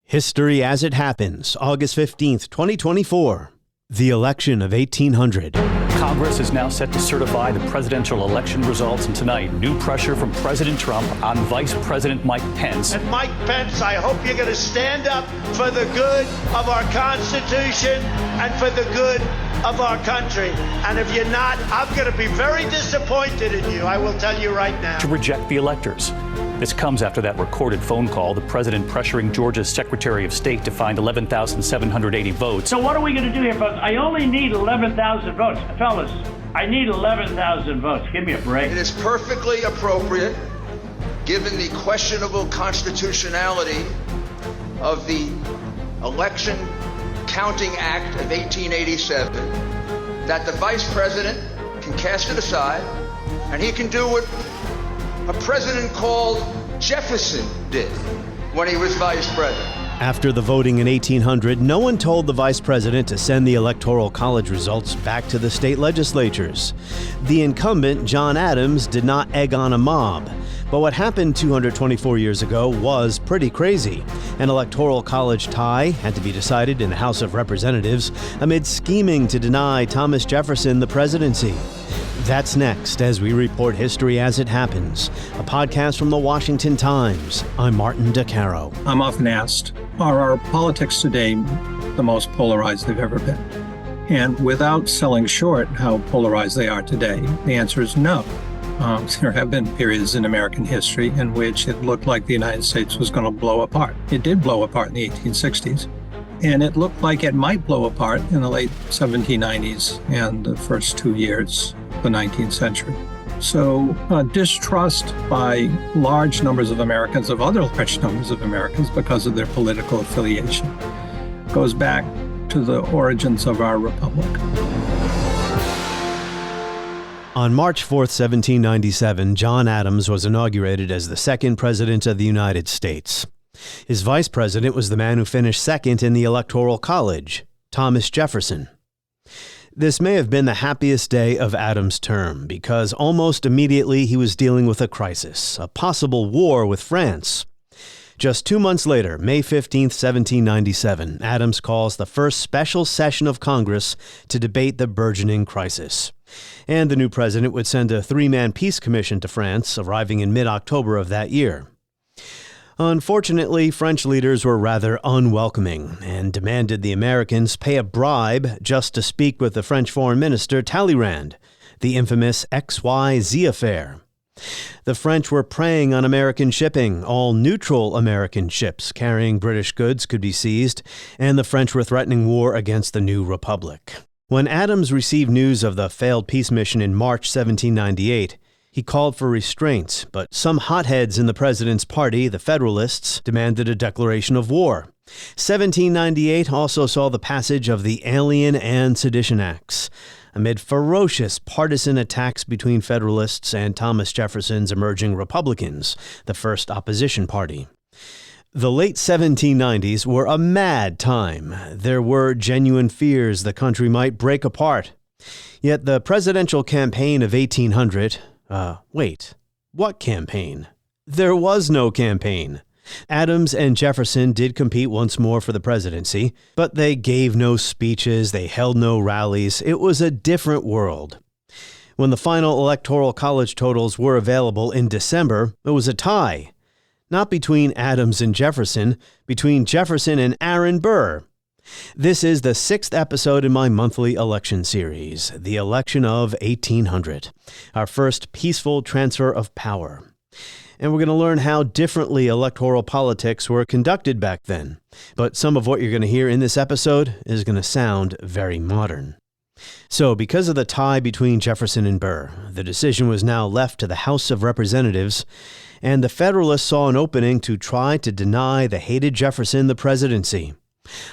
History as it happens, August 15th, 2024. The election of 1800. Congress is now set to certify the presidential election results, and tonight, new pressure from President Trump on Vice President Mike Pence. And Mike Pence, I hope you're going to stand up for the good of our Constitution and for the good of our country. And if you're not, I'm going to be very disappointed in you, I will tell you right now. To reject the electors. This comes after that recorded phone call, the president pressuring Georgia's Secretary of State to find 11,780 votes. So what are we going to do here, folks? I only need 11,000 votes. Fellas, I need 11,000 votes. Give me a break. It is perfectly appropriate, given the questionable constitutionality of the Election Counting Act of 1887, that the vice president can cast it aside, and he can do what a president called Jefferson did when he was vice president. After the voting in 1800, no one told the vice president to send the Electoral College results back to the state legislatures. The incumbent, John Adams, did not egg on a mob. But what happened 224 years ago was pretty crazy. An Electoral College tie had to be decided in the House of Representatives amid scheming to deny Thomas Jefferson the presidency. That's next as we report history as it happens, a podcast from the Washington Times. I'm Martin DeCaro. I'm often asked, are our politics today the most polarized they've ever been? And without selling short how polarized they are today, the answer is no. There have been periods in American history in which it looked like the United States was going to blow apart. It did blow apart in the 1860s. And it looked like it might blow apart in the late 1790s and the first 2 years of the 19th century. So distrust by large numbers of Americans, of other large numbers of Americans because of their political affiliation, goes back to the origins of our republic. On March 4th, 1797, John Adams was inaugurated as the second president of the United States. His vice president was the man who finished second in the Electoral College, Thomas Jefferson. This may have been the happiest day of Adams' term because almost immediately he was dealing with a crisis, a possible war with France. Just 2 months later, May 15th, 1797, Adams calls the first special session of Congress to debate the burgeoning crisis. And the new president would send a 3-man peace commission to France, arriving in mid-October of that year. Unfortunately, French leaders were rather unwelcoming and demanded the Americans pay a bribe just to speak with the French foreign minister Talleyrand, the infamous XYZ Affair. The French were preying on American shipping. All neutral American ships carrying British goods could be seized, and the French were threatening war against the new republic. When Adams received news of the failed peace mission in March 1798, he called for restraints, but some hotheads in the president's party, the Federalists, demanded a declaration of war. 1798 also saw the passage of the Alien and Sedition Acts, amid ferocious partisan attacks between Federalists and Thomas Jefferson's emerging Republicans, the first opposition party. The late 1790s were a mad time. There were genuine fears the country might break apart. Yet the presidential campaign of 1800... Wait, what campaign? There was no campaign. Adams and Jefferson did compete once more for the presidency, but they gave no speeches, they held no rallies. It was a different world. When the final Electoral College totals were available in December, it was a tie. Not between Adams and Jefferson, between Jefferson and Aaron Burr. This is the 6th episode in my monthly election series, The Election of 1800, our first peaceful transfer of power. And we're going to learn how differently electoral politics were conducted back then. But some of what you're going to hear in this episode is going to sound very modern. So, because of the tie between Jefferson and Burr, the decision was now left to the House of Representatives, and the Federalists saw an opening to try to deny the hated Jefferson the presidency.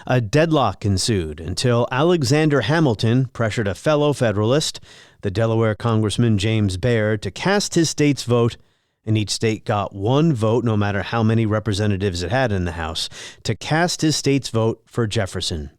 A deadlock ensued until Alexander Hamilton pressured a fellow Federalist, the Delaware Congressman James Baird, to cast his state's vote, and each state got one vote, no matter how many representatives it had in the House, to cast his state's vote for Jefferson.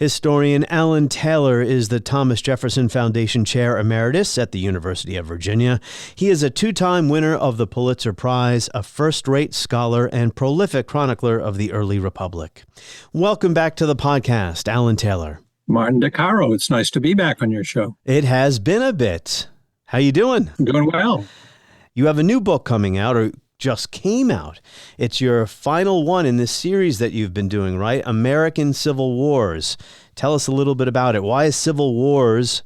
Historian Alan Taylor is the Thomas Jefferson Foundation Chair Emeritus at the University of Virginia. He is a two-time winner of the Pulitzer Prize, a first-rate scholar, and prolific chronicler of the early republic. Welcome back to the podcast, Alan Taylor. Martin DeCaro, it's nice to be back on your show. It has been a bit. How you doing? I'm doing well. You have a new book coming out, or just came out. It's your final one in this series that you've been doing, right? American Civil Wars. Tell us a little bit about it. Why is Civil Wars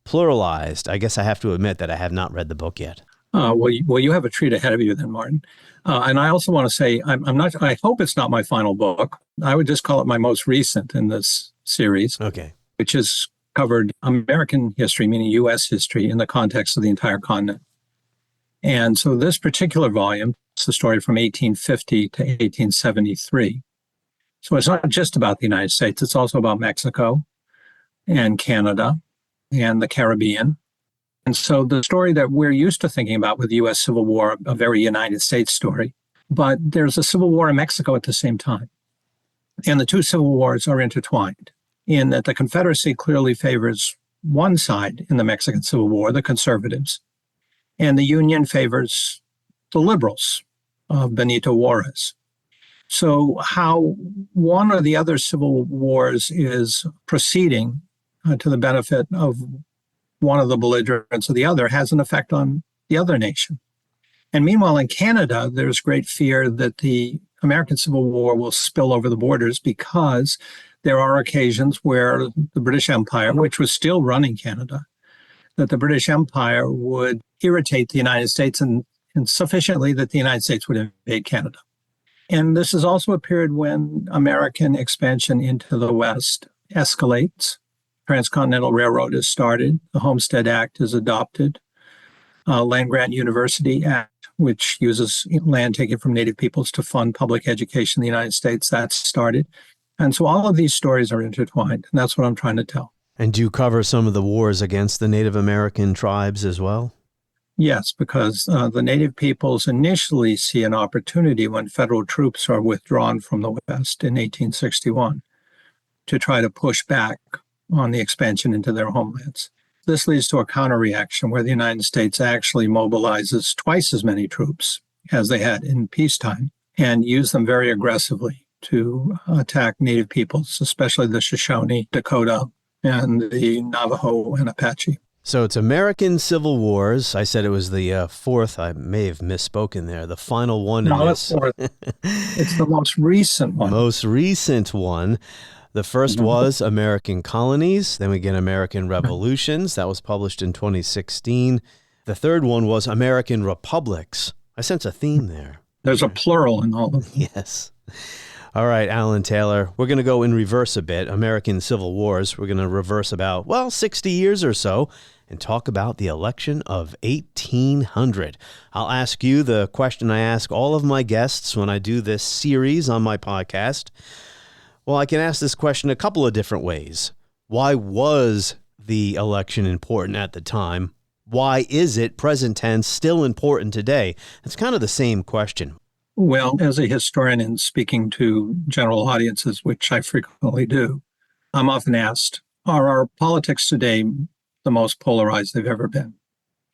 pluralized? I guess I have to admit that I have not read the book yet. Well, you have a treat ahead of you then, Martin. And I also want to say, I hope it's not my final book. I would just call it my most recent in this series. Okay. Which has covered American history, meaning U.S. history, in the context of the entire continent. And so this particular volume, it's the story from 1850 to 1873. So it's not just about the United States, it's also about Mexico and Canada and the Caribbean. And so the story that we're used to thinking about with the U.S. Civil War, a very United States story, but there's a civil war in Mexico at the same time. And the two civil wars are intertwined in that the Confederacy clearly favors one side in the Mexican Civil War, the conservatives, and the Union favors the liberals of Benito Juarez. So how one or the other civil wars is proceeding to the benefit of one of the belligerents or the other has an effect on the other nation. And meanwhile, in Canada, there's great fear that the American Civil War will spill over the borders because there are occasions where the British Empire, which was still running Canada, that the British Empire would irritate the United States and sufficiently that the United States would invade Canada. And this is also a period when American expansion into the West escalates. Transcontinental Railroad is started. The Homestead Act is adopted. Land-Grant University Act, which uses land taken from Native peoples to fund public education in the United States, that's started. And so all of these stories are intertwined, and that's what I'm trying to tell. And do you cover some of the wars against the Native American tribes as well? Yes, because the Native peoples initially see an opportunity when federal troops are withdrawn from the West in 1861 to try to push back on the expansion into their homelands. This leads to a counterreaction where the United States actually mobilizes twice as many troops as they had in peacetime and use them very aggressively to attack Native peoples, especially the Shoshone, Dakota, and the Navajo and Apache. So it's American Civil Wars. I said it was the fourth. I may have misspoken there. The final one. No, it's fourth. It's the most recent one. Most recent one. The first was American Colonies. Then we get American Revolutions. That was published in 2016. The third one was American Republics. I sense a theme there. There's a plural in all of them. Yes. All right, Alan Taylor, we're going to go in reverse a bit. American Civil Wars. We're going to reverse about, 60 years or so and talk about the election of 1800. I'll ask you the question I ask all of my guests when I do this series on my podcast. Well, I can ask this question a couple of different ways. Why was the election important at the time? Why is it, present tense, still important today? It's kind of the same question. Well, as a historian and speaking to general audiences, which I frequently do, I'm often asked, are our politics today the most polarized they've ever been?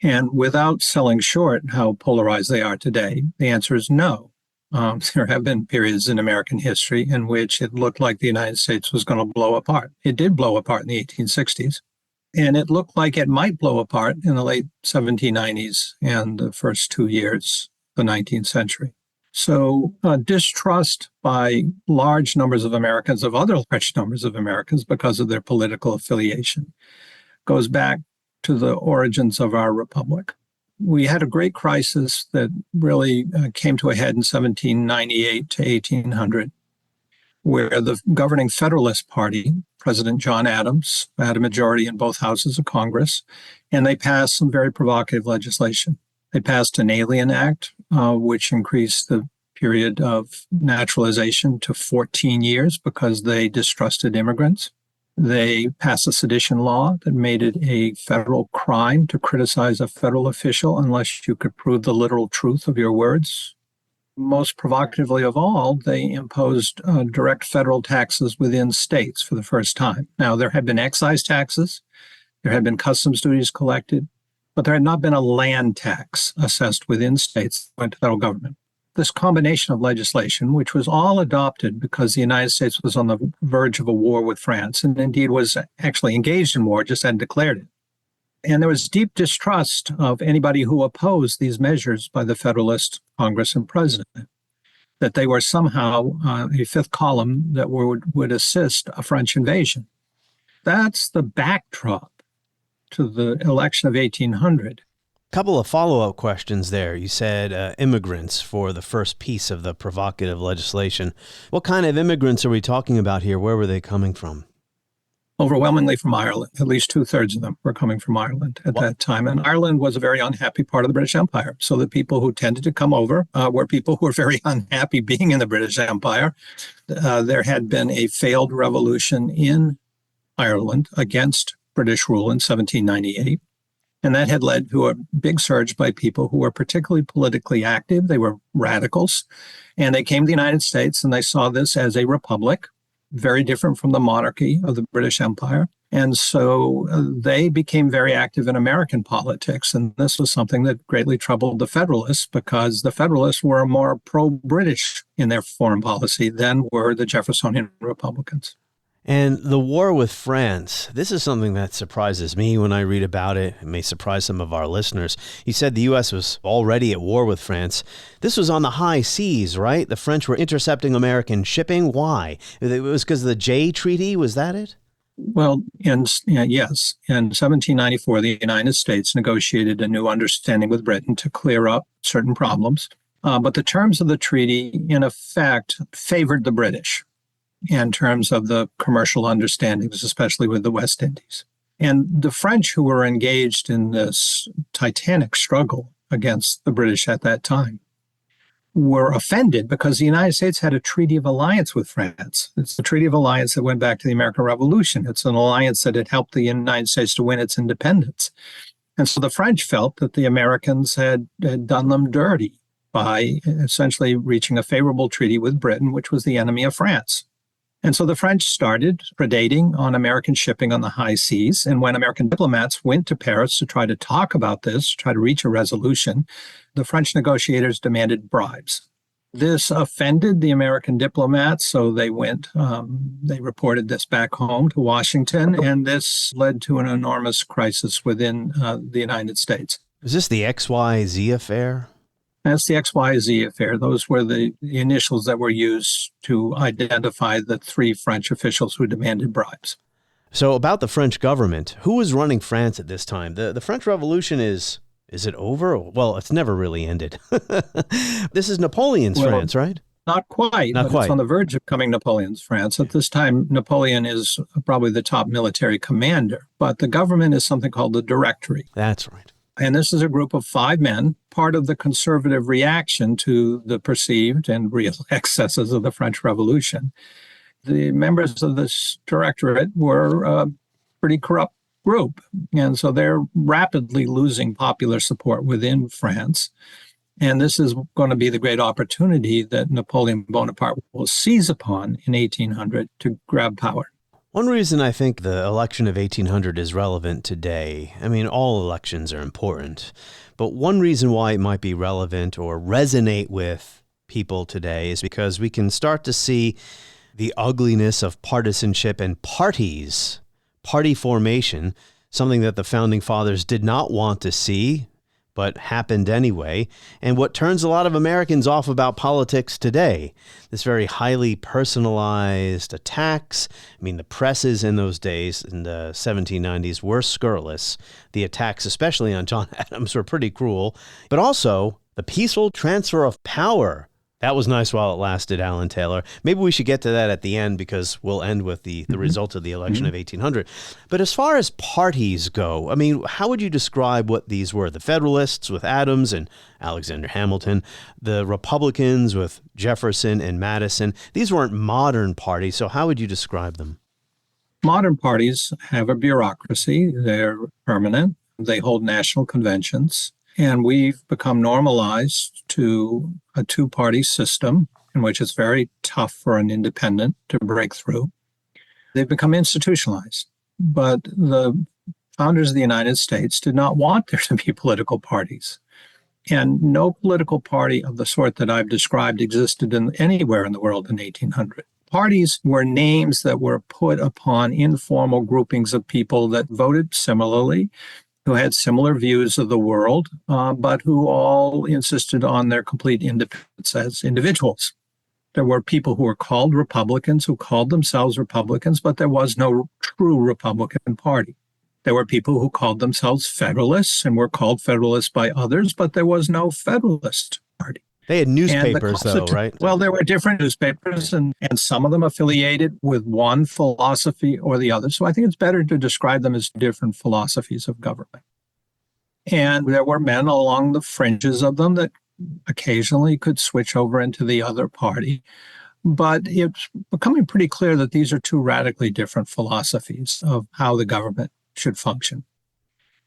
And without selling short how polarized they are today, the answer is no. There have been periods in American history in which it looked like the United States was going to blow apart. It did blow apart in the 1860s, and it looked like it might blow apart in the late 1790s and the first 2 years of the 19th century. So distrust by large numbers of Americans of other large numbers of Americans because of their political affiliation goes back to the origins of our republic. We had a great crisis that really came to a head in 1798 to 1800, where the governing Federalist Party, President John Adams, had a majority in both houses of Congress, and they passed some very provocative legislation. They passed an Alien Act, which increased the period of naturalization to 14 years because they distrusted immigrants. They passed a sedition law that made it a federal crime to criticize a federal official unless you could prove the literal truth of your words Most provocatively of all, they imposed direct federal taxes within states for the first time. Now, there had been excise taxes, there had been customs duties collected, but there had not been a land tax assessed within states that went to federal government. This combination of legislation, which was all adopted because the United States was on the verge of a war with France, and indeed was actually engaged in war, just hadn't declared it. And there was deep distrust of anybody who opposed these measures by the Federalist Congress and President, that they were somehow a fifth column that would assist a French invasion. That's the backdrop to the election of 1800. Couple of follow-up questions there. You said immigrants for the first piece of the provocative legislation. What kind of immigrants are we talking about here? Where were they coming from? Overwhelmingly from Ireland. At least 2/3 of them were coming from Ireland at that time. And Ireland was a very unhappy part of the British Empire. So the people who tended to come over were people who were very unhappy being in the British Empire. There had been a failed revolution in Ireland against British rule in 1798. And that had led to a big surge by people who were particularly politically active. They were radicals. And they came to the United States and they saw this as a republic, very different from the monarchy of the British Empire. And so they became very active in American politics. And this was something that greatly troubled the Federalists because the Federalists were more pro-British in their foreign policy than were the Jeffersonian Republicans. And the war with France, this is something that surprises me when I read about it. It may surprise some of our listeners. You said the U.S. was already at war with France. This was on the high seas, right? The French were intercepting American shipping. Why? It was because of the Jay Treaty? Was that it? Well, yes. In 1794, the United States negotiated a new understanding with Britain to clear up certain problems. But the terms of the treaty, in effect, favored the British in terms of the commercial understandings, especially with the West Indies. And the French, who were engaged in this titanic struggle against the British at that time, were offended because the United States had a treaty of alliance with France. It's a treaty of alliance that went back to the American Revolution. It's an alliance that had helped the United States to win its independence. And so the French felt that the Americans had done them dirty by essentially reaching a favorable treaty with Britain, which was the enemy of France. And so the French started predating on American shipping on the high seas. And when American diplomats went to Paris to try to talk about this, try to reach a resolution, the French negotiators demanded bribes. This offended the American diplomats, so they reported this back home to Washington, and this led to an enormous crisis within the United States. Is this the XYZ Affair? That's the XYZ Affair. Those were the initials that were used to identify the three French officials who demanded bribes. So about the French government, who was running France at this time? The French Revolution is it over? Well, it's never really ended. This is Napoleon's France, right? Not quite. It's on the verge of becoming Napoleon's France. At this time, Napoleon is probably the top military commander, but the government is something called the Directory. That's right. And this is a group of 5 men, part of the conservative reaction to the perceived and real excesses of the French Revolution. The members of this directorate were a pretty corrupt group. And so they're rapidly losing popular support within France. And this is going to be the great opportunity that Napoleon Bonaparte will seize upon in 1800 to grab power. One reason I think the election of 1800 is relevant today, I mean, all elections are important, but one reason why it might be relevant or resonate with people today is because we can start to see the ugliness of partisanship and parties, party formation, something that the Founding Fathers did not want to see, but happened anyway, and what turns a lot of Americans off about politics today. This very highly personalized attacks. I mean, the presses in those days, in the 1790s, were scurrilous. The attacks, especially on John Adams, were pretty cruel. But also, the peaceful transfer of power. That was nice while it lasted, Alan Taylor. Maybe we should get to that at the end because we'll end with the result of the election of 1800. But as far as parties go, I mean, how would you describe what these were? The Federalists with Adams and Alexander Hamilton, the Republicans with Jefferson and Madison. These weren't modern parties, so how would you describe them? Modern parties have a bureaucracy. They're permanent. They hold national conventions. And we've become normalized to a two-party system in which it's very tough for an independent to break through. They've become institutionalized. But the founders of the United States did not want there to be political parties. And no political party of the sort that I've described existed anywhere in the world in 1800. Parties were names that were put upon informal groupings of people that voted similarly, who had similar views of the world, but who all insisted on their complete independence as individuals. There were people who were called Republicans, who called themselves Republicans, but there was no true Republican Party. There were people who called themselves Federalists and were called Federalists by others, but there was no Federalist Party. They had newspapers, though, right? Well, there were different newspapers, and some of them affiliated with one philosophy or the other. So I think it's better to describe them as different philosophies of government. And there were men along the fringes of them that occasionally could switch over into the other party. But it's becoming pretty clear that these are two radically different philosophies of how the government should function.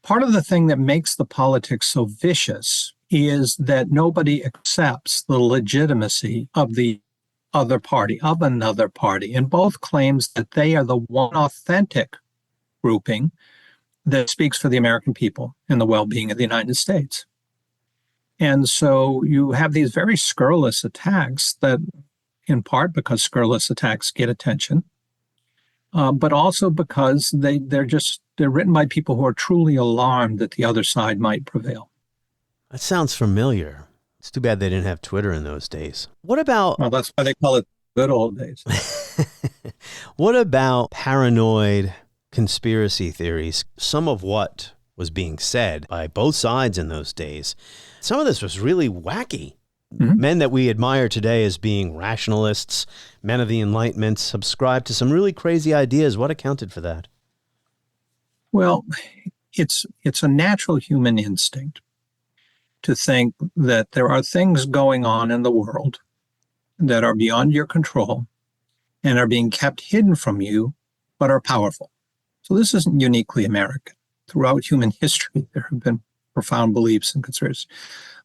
Part of the thing that makes the politics so vicious is that nobody accepts the legitimacy of the other party, of another party, and both claims that they are the one authentic grouping that speaks for the American people and the well-being of the United States. And so you have these very scurrilous attacks that, in part because scurrilous attacks get attention, but also because they're written by people who are truly alarmed that the other side might prevail. That sounds familiar. It's too bad they didn't have Twitter in those days. What about... Well, that's why they call it good old days. What about paranoid conspiracy theories? Some of what was being said by both sides in those days, some of this was really wacky. Mm-hmm. Men that we admire today as being rationalists, men of the Enlightenment, subscribed to some really crazy ideas. What accounted for that? Well, it's a natural human instinct to think that there are things going on in the world that are beyond your control and are being kept hidden from you, but are powerful. So this isn't uniquely American. Throughout human history, there have been profound beliefs and conspiracies.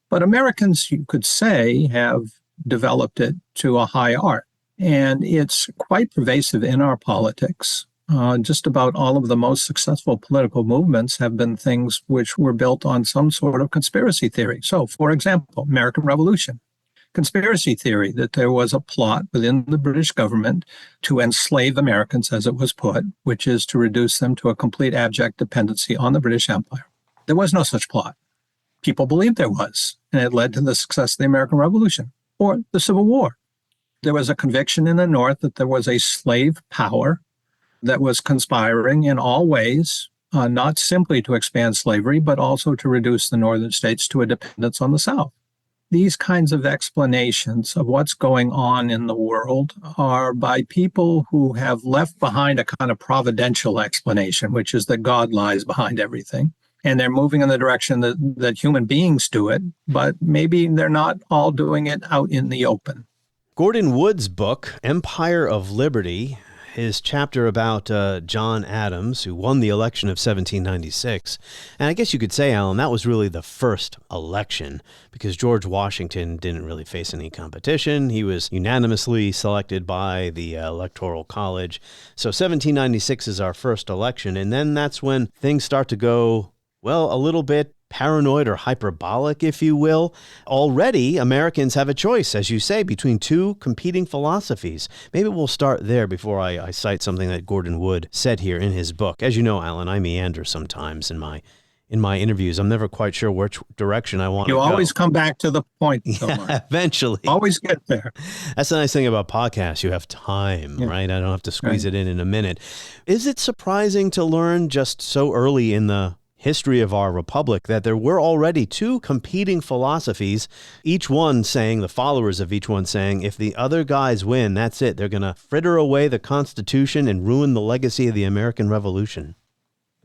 But Americans, you could say, have developed it to a high art. And it's quite pervasive in our politics. Just about all of the most successful political movements have been things which were built on some sort of conspiracy theory. So, for example, American Revolution, conspiracy theory that there was a plot within the British government to enslave Americans, as it was put, which is to reduce them to a complete abject dependency on the British Empire. There was no such plot. People believed there was, and it led to the success of the American Revolution or the Civil War. There was a conviction in the North that there was a slave power that was conspiring in all ways, not simply to expand slavery, but also to reduce the northern states to a dependence on the South. These kinds of explanations of what's going on in the world are by people who have left behind a kind of providential explanation, which is that God lies behind everything. And they're moving in the direction that human beings do it, but maybe they're not all doing it out in the open. Gordon Wood's book, Empire of Liberty, his chapter about John Adams, who won the election of 1796. And I guess you could say, Alan, that was really the first election because George Washington didn't really face any competition. He was unanimously selected by the Electoral College. So 1796 is our first election. And then that's when things start to go, well, a little bit paranoid or hyperbolic, if you will. Already, Americans have a choice, as you say, between two competing philosophies. Maybe we'll start there before I cite something that Gordon Wood said here in his book. As you know, Alan, I meander sometimes in my interviews. I'm never quite sure which direction I want to go. You always come back to the point. Yeah, eventually. Always get there. That's the nice thing about podcasts. You have time, right? I don't have to squeeze it in a minute. Is it surprising to learn just so early in the history of our republic that there were already two competing philosophies, each one saying, the followers of each one saying, if the other guys win, that's it. They're going to fritter away the Constitution and ruin the legacy of the American Revolution.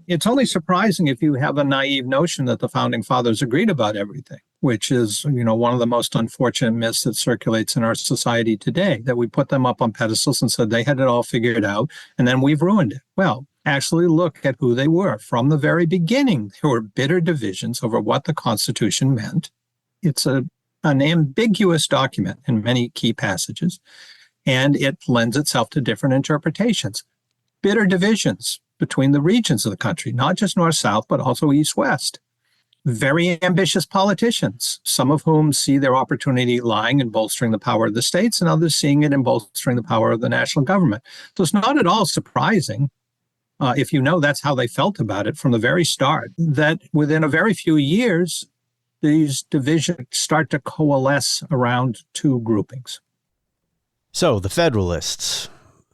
It's only surprising if you have a naive notion that the founding fathers agreed about everything, which is, one of the most unfortunate myths that circulates in our society today, that we put them up on pedestals and said they had it all figured out, and then we've ruined it. Well, actually look at who they were. From the very beginning, there were bitter divisions over what the Constitution meant. It's an ambiguous document in many key passages, and it lends itself to different interpretations. Bitter divisions between the regions of the country, not just north-south, but also east-west. Very ambitious politicians, some of whom see their opportunity lying in bolstering the power of the states, and others seeing it in bolstering the power of the national government. So it's not at all surprising, if you know that's how they felt about it from the very start, that within a very few years, these divisions start to coalesce around two groupings. So the Federalists,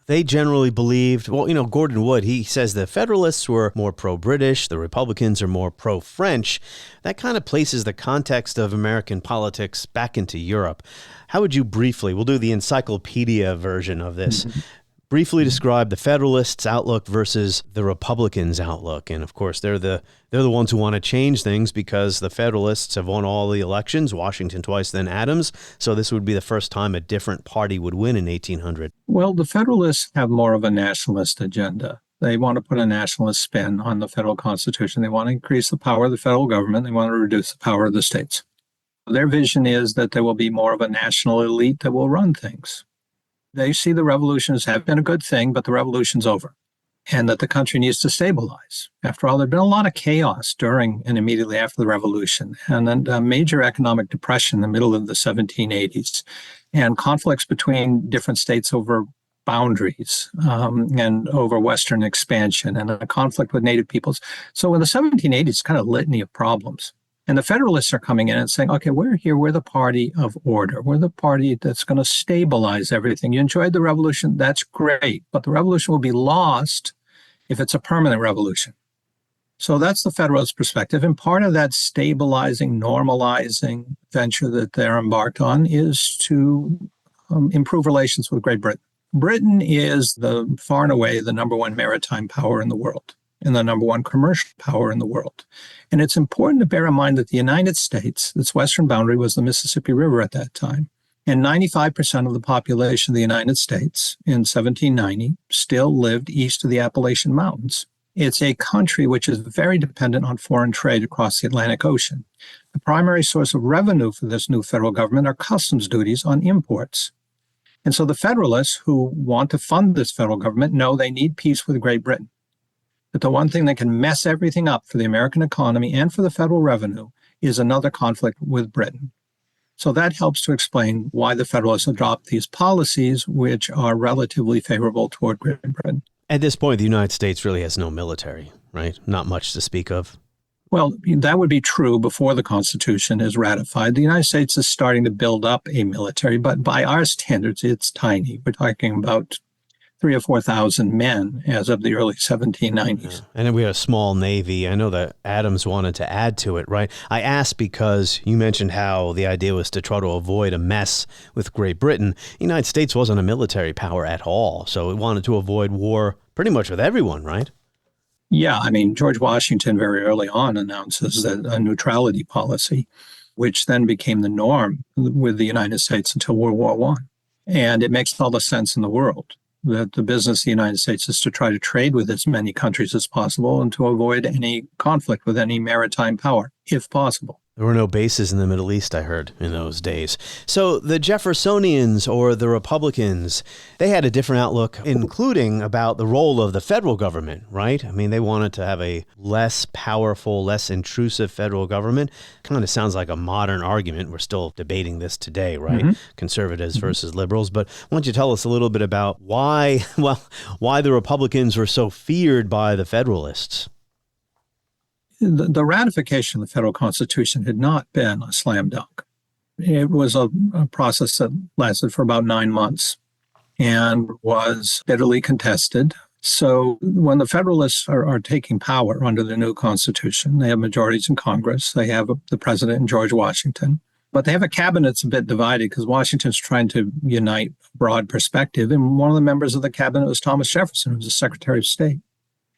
they generally believed, well, Gordon Wood, he says the Federalists were more pro-British, the Republicans are more pro-French. That kind of places the context of American politics back into Europe. How would you briefly, we'll do the encyclopedia version of this, briefly describe the Federalists' outlook versus the Republicans' outlook? And of course, they're the ones who want to change things because the Federalists have won all the elections, Washington twice, then Adams. So this would be the first time a different party would win in 1800. Well, the Federalists have more of a nationalist agenda. They want to put a nationalist spin on the federal Constitution. They want to increase the power of the federal government. They want to reduce the power of the states. Their vision is that there will be more of a national elite that will run things. They see the revolutions have been a good thing, but the revolution's over, and that the country needs to stabilize. After all, there'd been a lot of chaos during and immediately after the revolution, and then a major economic depression in the middle of the 1780s, and conflicts between different states over boundaries and over Western expansion, and a conflict with Native peoples. So in the 1780s, it's kind of a litany of problems. And the Federalists are coming in and saying, okay, we're the party of order. We're the party that's going to stabilize everything. You enjoyed the revolution, that's great, but the revolution will be lost if it's a permanent revolution. So that's the Federalist perspective. And part of that stabilizing, normalizing venture that they're embarked on is to improve relations with Great Britain. Britain is far and away the number one maritime power in the world, and the number one commercial power in the world. And it's important to bear in mind that the United States, its western boundary was the Mississippi River at that time. And 95% of the population of the United States in 1790 still lived east of the Appalachian Mountains. It's a country which is very dependent on foreign trade across the Atlantic Ocean. The primary source of revenue for this new federal government are customs duties on imports. And so the Federalists who want to fund this federal government know they need peace with Great Britain. But the one thing that can mess everything up for the American economy and for the federal revenue is another conflict with Britain. So that helps to explain why the Federalists adopt these policies, which are relatively favorable toward Great Britain. At this point, the United States really has no military, right? Not much to speak of. Well, that would be true before the Constitution is ratified. The United States is starting to build up a military, but by our standards, it's tiny. We're talking about 3,000 or 4,000 men as of the early 1790s. Yeah. And then we had a small navy. I know that Adams wanted to add to it, right? I asked because you mentioned how the idea was to try to avoid a mess with Great Britain. The United States wasn't a military power at all, so it wanted to avoid war pretty much with everyone, right? Yeah, I mean, George Washington very early on announces that a neutrality policy, which then became the norm with the United States until World War I. And it makes all the sense in the world that the business of the United States is to try to trade with as many countries as possible and to avoid any conflict with any maritime power, if possible. There were no bases in the Middle East, I heard, in those days. So the Jeffersonians or the Republicans, they had a different outlook, including about the role of the federal government, right? I mean, they wanted to have a less powerful, less intrusive federal government. Kind of sounds like a modern argument. We're still debating this today, right? Mm-hmm. Conservatives versus liberals. But why don't you tell us a little bit about why the Republicans were so feared by the Federalists? The ratification of the federal Constitution had not been a slam dunk. It was a process that lasted for about 9 months and was bitterly contested. So when the Federalists are taking power under the new Constitution, they have majorities in Congress. They have the president in George Washington. But they have a cabinet that's a bit divided because Washington's trying to unite a broad perspective. And one of the members of the cabinet was Thomas Jefferson, who was the Secretary of State.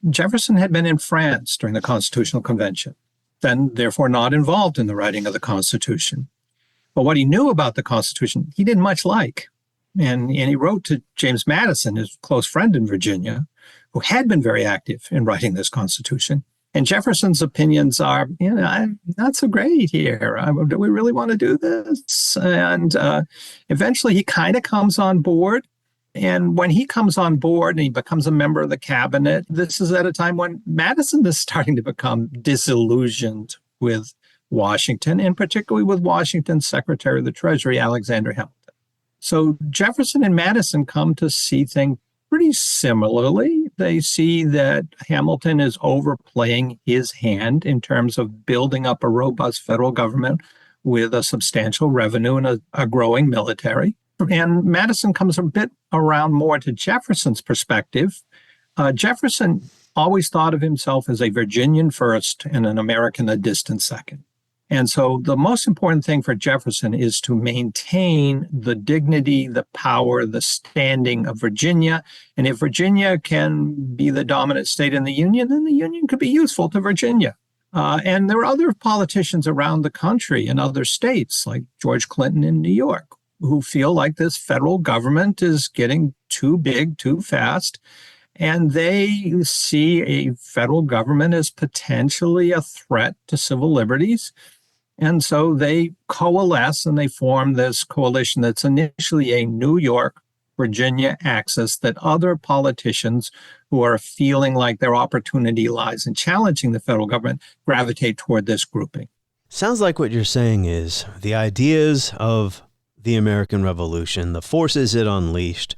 Jefferson had been in France during the Constitutional Convention, then therefore not involved in the writing of the Constitution. But what he knew about the Constitution, he didn't much like. And he wrote to James Madison, his close friend in Virginia, who had been very active in writing this Constitution. And Jefferson's opinions are, not so great here. Do we really want to do this? And eventually he kind of comes on board. And when he comes on board and he becomes a member of the cabinet, this is at a time when Madison is starting to become disillusioned with Washington, and particularly with Washington's Secretary of the Treasury, Alexander Hamilton. So Jefferson and Madison come to see things pretty similarly. They see that Hamilton is overplaying his hand in terms of building up a robust federal government with a substantial revenue and a growing military. And Madison comes a bit around more to Jefferson's perspective. Jefferson always thought of himself as a Virginian first and an American a distant second. And so the most important thing for Jefferson is to maintain the dignity, the power, the standing of Virginia. And if Virginia can be the dominant state in the Union, then the Union could be useful to Virginia. And there are other politicians around the country in other states, like George Clinton in New York, who feel like this federal government is getting too big, too fast. And they see a federal government as potentially a threat to civil liberties. And so they coalesce and they form this coalition that's initially a New York, Virginia axis that other politicians who are feeling like their opportunity lies in challenging the federal government gravitate toward this grouping. Sounds like what you're saying is the ideas of the American Revolution, the forces it unleashed,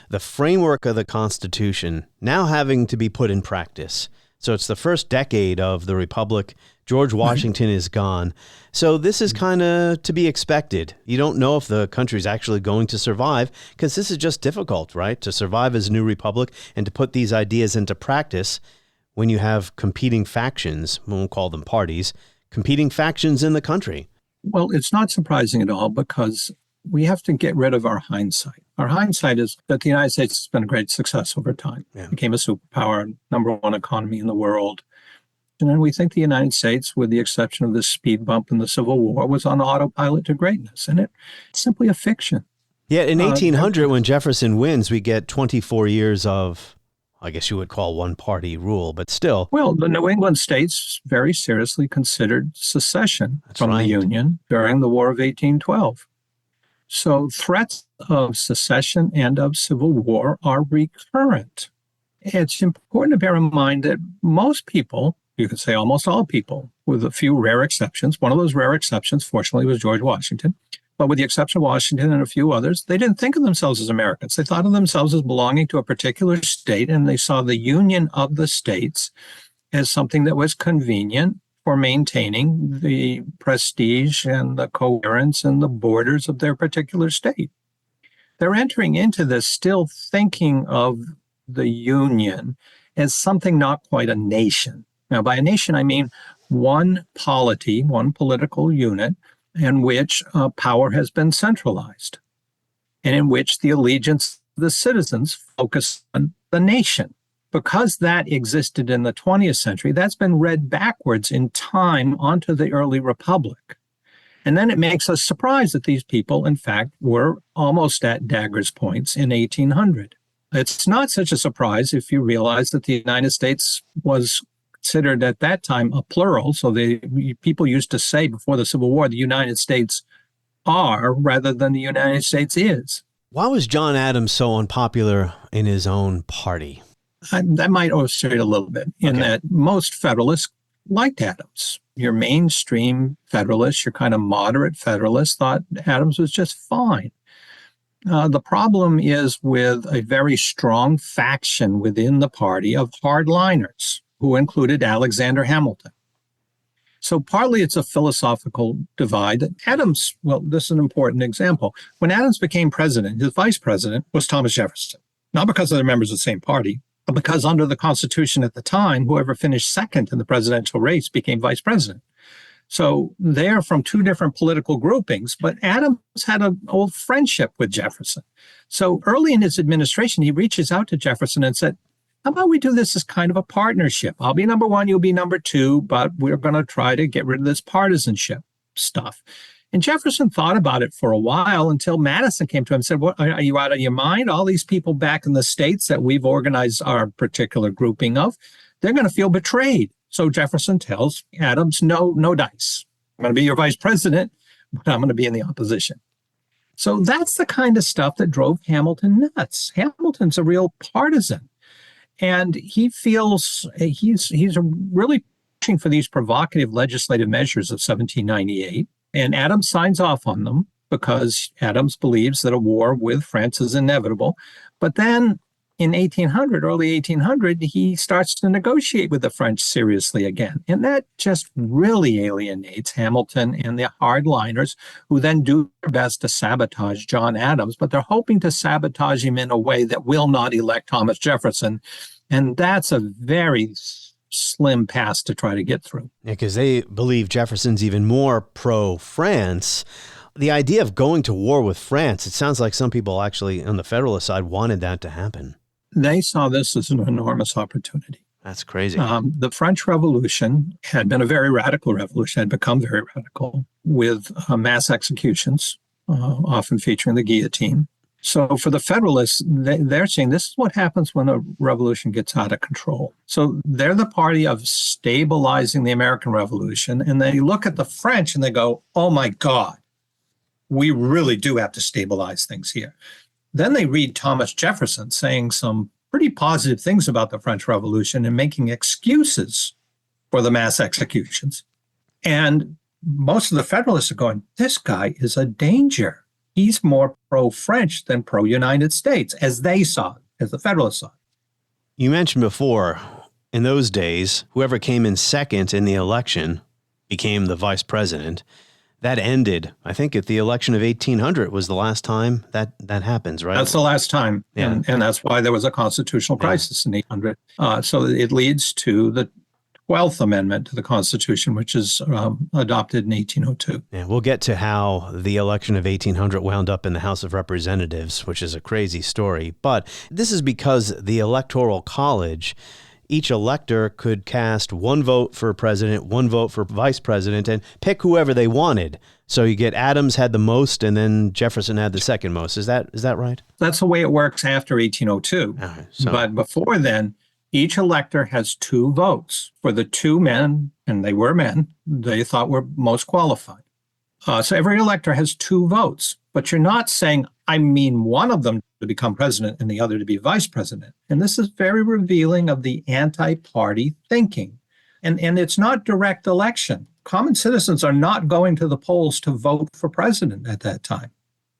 the framework of the Constitution now having to be put in practice. So it's the first decade of the Republic. George Washington is gone. So this is kind of to be expected. You don't know if the country's actually going to survive because this is just difficult, right? To survive as a new republic and to put these ideas into practice when you have competing factions, we won't call them parties, competing factions in the country. Well, it's not surprising at all because we have to get rid of our hindsight. Our hindsight is that the United States has been a great success over time. It became a superpower, number one economy in the world. And then we think the United States, with the exception of the speed bump in the Civil War, was on autopilot to greatness. And it's simply a fiction. Yeah, in 1800, when Jefferson wins, we get 24 years of, I guess you would call one-party rule, but still. Well, the New England states very seriously considered secession from the Union during the War of 1812. So threats of secession and of civil war are recurrent. It's important to bear in mind that most people, you could say almost all people, with a few rare exceptions, one of those rare exceptions, fortunately, was George Washington, but with the exception of Washington and a few others, they didn't think of themselves as Americans. They thought of themselves as belonging to a particular state, and they saw the union of the states as something that was convenient for maintaining the prestige and the coherence and the borders of their particular state. They're entering into this still thinking of the Union as something not quite a nation. Now, by a nation, I mean one polity, one political unit in which power has been centralized and in which the allegiance of the citizens focus on the nation. Because that existed in the 20th century, that's been read backwards in time onto the early republic. And then it makes us surprised that these people, in fact, were almost at daggers points in 1800. It's not such a surprise if you realize that the United States was considered at that time a plural. So people used to say before the Civil War, the United States are rather than the United States is. Why was John Adams so unpopular in his own party? That might illustrate a little bit in that most Federalists liked Adams. Your mainstream Federalists, your kind of moderate Federalists thought Adams was just fine. The problem is with a very strong faction within the party of hardliners who included Alexander Hamilton. So partly it's a philosophical divide. Adams, well, this is an important example. When Adams became president, his vice president was Thomas Jefferson, not because they're members of the same party, but because under the Constitution at the time, whoever finished second in the presidential race became vice president. So they're from two different political groupings, but Adams had an old friendship with Jefferson. So early in his administration, he reaches out to Jefferson and said, how about we do this as kind of a partnership? I'll be number one, you'll be number two, but we're going to try to get rid of this partisanship stuff. And Jefferson thought about it for a while until Madison came to him and said, "What, are you out of your mind? All these people back in the states that we've organized our particular grouping of, they're going to feel betrayed." So Jefferson tells Adams, no dice. I'm going to be your vice president, but I'm going to be in the opposition. So that's the kind of stuff that drove Hamilton nuts. Hamilton's a real partisan. And he feels he's really pushing for these provocative legislative measures of 1798. And Adams signs off on them because Adams believes that a war with France is inevitable. But then in 1800, early 1800, he starts to negotiate with the French seriously again. And that just really alienates Hamilton and the hardliners, who then do their best to sabotage John Adams. But they're hoping to sabotage him in a way that will not elect Thomas Jefferson. And that's a very slim pass to try to get through. Yeah, because they believe Jefferson's even more pro-France. The idea of going to war with France, it sounds like some people actually on the Federalist side wanted that to happen. They saw this as an enormous opportunity. That's crazy. The French Revolution had been a very radical revolution, had become very radical, with mass executions, often featuring the guillotine. So for the Federalists, they're saying this is what happens when a revolution gets out of control. So they're the party of stabilizing the American Revolution. And they look at the French and they go, oh my God, we really do have to stabilize things here. Then they read Thomas Jefferson saying some pretty positive things about the French Revolution and making excuses for the mass executions. And most of the Federalists are going, this guy is a danger. He's more pro-French than pro-United States, as they saw it, as the Federalists saw it. You mentioned before, in those days, whoever came in second in the election became the vice president. That ended, I think, at the election of 1800 was the last time that happens, right? That's the last time. Yeah. And that's why there was a constitutional crisis in 1800. So it leads to the 12th Amendment to the Constitution, which is adopted in 1802. Yeah, we'll get to how the election of 1800 wound up in the House of Representatives, which is a crazy story. But this is because the Electoral College, each elector could cast one vote for president, one vote for vice president, and pick whoever they wanted. So you get Adams had the most, and then Jefferson had the second most. Is that right? That's the way it works after 1802. But before then, each elector has two votes for the two men, and they were men, they thought were most qualified. So every elector has two votes, but you're not saying, I mean one of them to become president and the other to be vice president. And this is very revealing of the anti-party thinking. And it's not direct election. Common citizens are not going to the polls to vote for president at that time.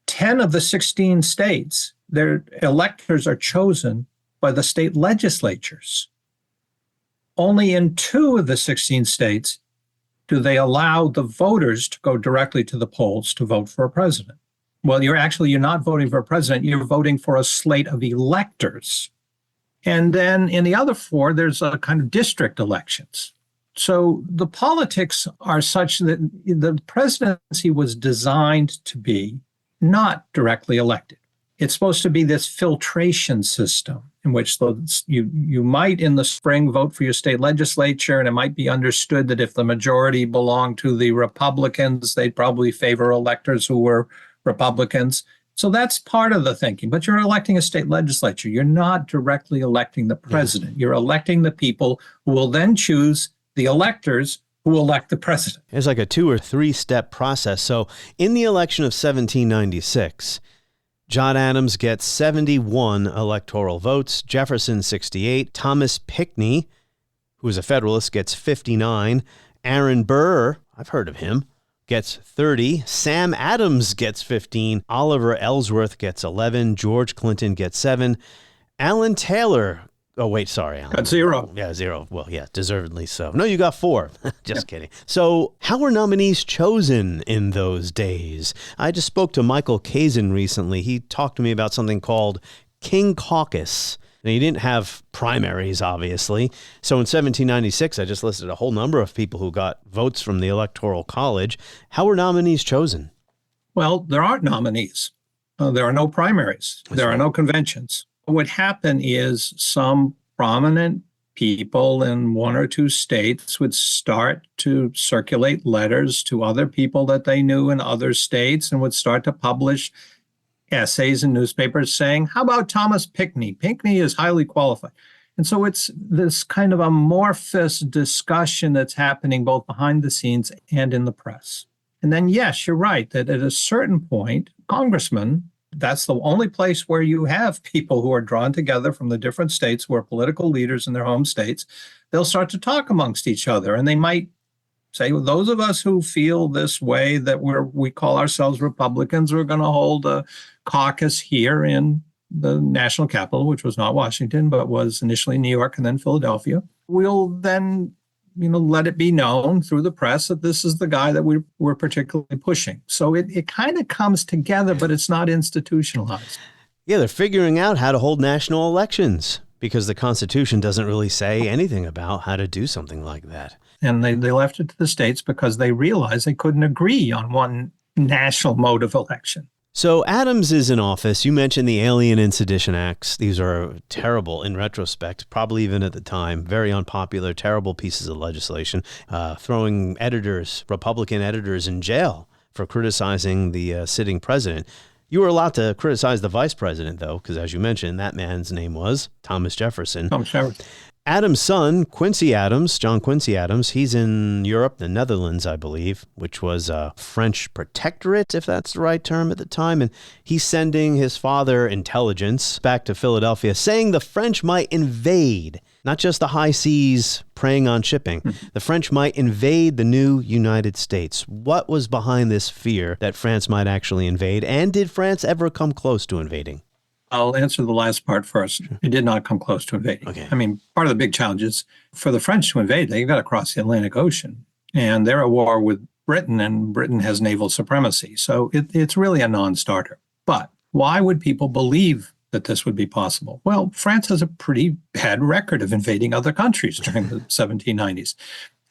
10 of the 16 states, their electors are chosen by the state legislatures. Only in 2 of the 16 states do they allow the voters to go directly to the polls to vote for a president. Well, you're not voting for a president, you're voting for a slate of electors. And then in the other 4, there's a kind of district elections. So the politics are such that the presidency was designed to be not directly elected. It's supposed to be this filtration system in which you might in the spring vote for your state legislature, and it might be understood that if the majority belonged to the Republicans, they'd probably favor electors who were Republicans. So that's part of the thinking. But you're electing a state legislature. You're not directly electing the president. Yeah. You're electing the people who will then choose the electors who will elect the president. It's like a 2 or 3 step process. So in the election of 1796, John Adams gets 71 electoral votes, Jefferson 68, Thomas Pinckney, who is a Federalist, gets 59, Aaron Burr, I've heard of him, gets 30, Sam Adams gets 15, Oliver Ellsworth gets 11, George Clinton gets 7, Alan Taylor, Alan. Got 0. Yeah, 0. Well, yeah, deservedly so. No, you got 4. Just kidding. So how were nominees chosen in those days? I just spoke to Michael Kazin recently. He talked to me about something called King Caucus. Now, you didn't have primaries, obviously. So in 1796, I just listed a whole number of people who got votes from the Electoral College. How were nominees chosen? Well, there aren't nominees. There are no primaries. There are no conventions. What would happen is some prominent people in one or two states would start to circulate letters to other people that they knew in other states and would start to publish essays in newspapers saying, how about Thomas Pinckney? Pinckney is highly qualified. And so it's this kind of amorphous discussion that's happening both behind the scenes and in the press. And then, yes, you're right that at a certain point, congressmen, that's the only place where you have people who are drawn together from the different states who are political leaders in their home states. They'll start to talk amongst each other, and they might say, well, those of us who feel this way, that we call ourselves Republicans, we're going to hold a caucus here in the national capital, which was not Washington, but was initially New York and then Philadelphia. We'll then let it be known through the press that this is the guy that we're particularly pushing. So it kind of comes together, but it's not institutionalized. Yeah, they're figuring out how to hold national elections because the Constitution doesn't really say anything about how to do something like that. And they left it to the states because they realized they couldn't agree on one national mode of election. So Adams is in office. You mentioned the Alien and Sedition Acts. These are terrible in retrospect, probably even at the time, very unpopular, terrible pieces of legislation, throwing Republican editors in jail for criticizing the sitting president. You were allowed to criticize the vice president, though, because as you mentioned, that man's name was Thomas Jefferson. Thomas Jefferson. Adams' son, John Quincy Adams, he's in Europe, the Netherlands, I believe, which was a French protectorate, if that's the right term at the time. And he's sending his father intelligence back to Philadelphia, saying the French might invade, not just the high seas preying on shipping. The French might invade the new United States. What was behind this fear that France might actually invade? And did France ever come close to invading? I'll answer the last part first. It did not come close to invading. Okay. I mean, part of the big challenge is for the French to invade, they've got to cross the Atlantic Ocean. And they're at war with Britain, and Britain has naval supremacy. So it's really a non-starter. But why would people believe that this would be possible? Well, France has a pretty bad record of invading other countries during the 1790s.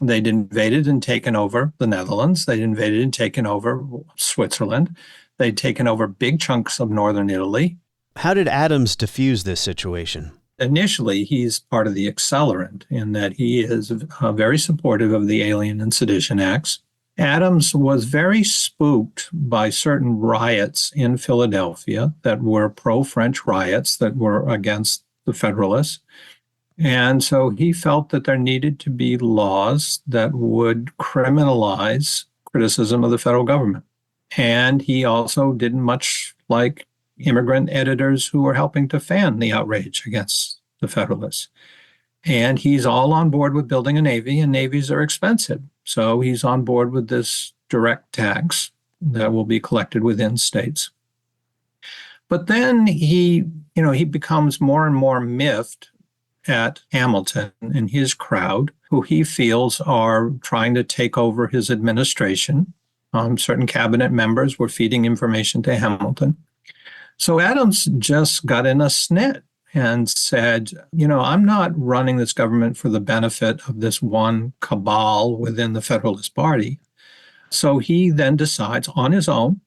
They'd invaded and taken over the Netherlands. They'd invaded and taken over Switzerland. They'd taken over big chunks of northern Italy. How did Adams diffuse this situation? Initially, he's part of the accelerant in that he is very supportive of the Alien and Sedition Acts. Adams was very spooked by certain riots in Philadelphia that were pro-French riots that were against the Federalists. And so he felt that there needed to be laws that would criminalize criticism of the federal government. And he also didn't much like immigrant editors who were helping to fan the outrage against the Federalists. And he's all on board with building a navy, and navies are expensive. So he's on board with this direct tax that will be collected within states. But then he becomes more and more miffed at Hamilton and his crowd, who he feels are trying to take over his administration. Certain cabinet members were feeding information to Hamilton. So Adams just got in a snit and said, I'm not running this government for the benefit of this one cabal within the Federalist Party. So he then decides on his own,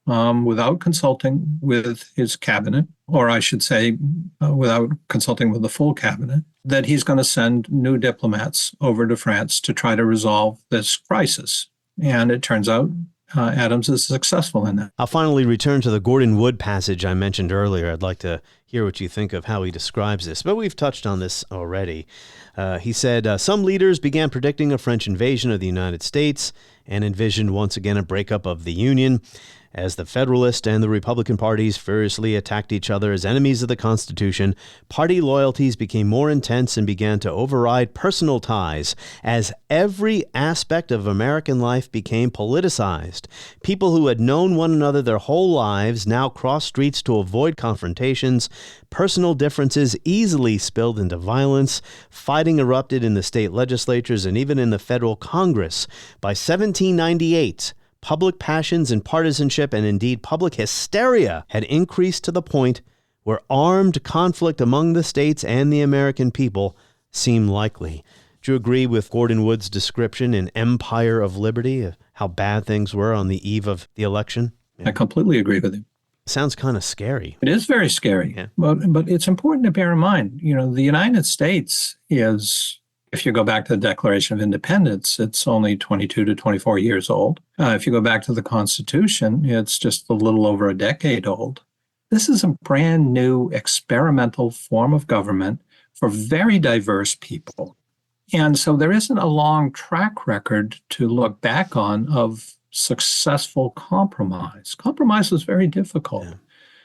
without consulting with his cabinet, or I should say, without consulting with the full cabinet, that he's going to send new diplomats over to France to try to resolve this crisis. And it turns out Adams is successful in that. I'll finally return to the Gordon Wood passage I mentioned earlier. I'd like to hear what you think of how he describes this, but we've touched on this already. He said, some leaders began predicting a French invasion of the United States and envisioned once again a breakup of the Union. As the Federalist and the Republican parties furiously attacked each other as enemies of the Constitution, party loyalties became more intense and began to override personal ties as every aspect of American life became politicized. People who had known one another their whole lives now crossed streets to avoid confrontations. Personal differences easily spilled into violence. Fighting erupted in the state legislatures and even in the federal Congress. By 1798, public passions and partisanship, and indeed public hysteria, had increased to the point where armed conflict among the states and the American people seemed likely. Do you agree with Gordon Wood's description in Empire of Liberty of how bad things were on the eve of the election? I completely agree with him. Sounds kind of scary. It is very scary. Yeah. But it's important to bear in mind, the United States is, if you go back to the Declaration of Independence, it's only 22 to 24 years old. If you go back to the Constitution, it's just a little over a decade old. This is a brand new experimental form of government for very diverse people. And so there isn't a long track record to look back on of successful compromise. Compromise was very difficult. Yeah.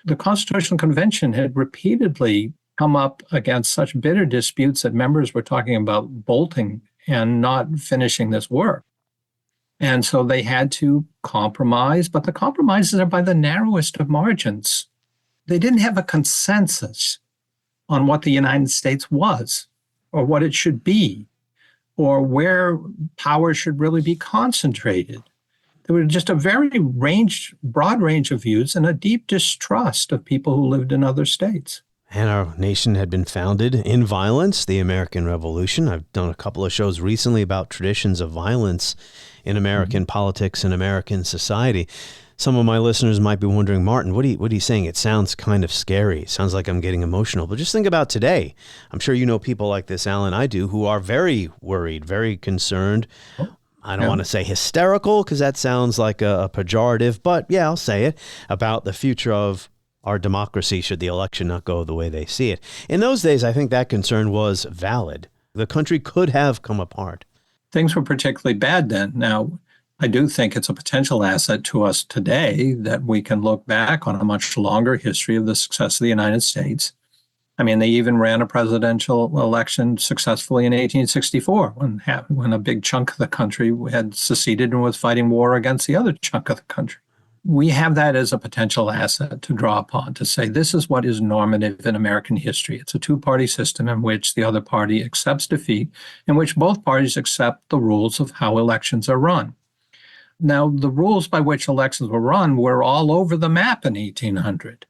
The Constitutional Convention had repeatedly come up against such bitter disputes that members were talking about bolting and not finishing this work. And so they had to compromise, but the compromises are by the narrowest of margins. They didn't have a consensus on what the United States was or what it should be or where power should really be concentrated. There was just a very broad range of views and a deep distrust of people who lived in other states. And our nation had been founded in violence, the American Revolution. I've done a couple of shows recently about traditions of violence in American politics and American society. Some of my listeners might be wondering, Martin, what are you saying? It sounds kind of scary. It sounds like I'm getting emotional. But just think about today. I'm sure you know people like this, Alan, I do, who are very worried, very concerned. I don't want to say hysterical because that sounds like a pejorative, but yeah, I'll say it, about the future of our democracy should the election not go the way they see it. In those days, I think that concern was valid. The country could have come apart. Things were particularly bad then. Now, I do think it's a potential asset to us today that we can look back on a much longer history of the success of the United States. I mean, they even ran a presidential election successfully in 1864 when a big chunk of the country had seceded and was fighting war against the other chunk of the country. We have that as a potential asset to draw upon, to say this is what is normative in American history. It's a two-party system in which the other party accepts defeat, in which both parties accept the rules of how elections are run. Now, the rules by which elections were run were all over the map in 1800.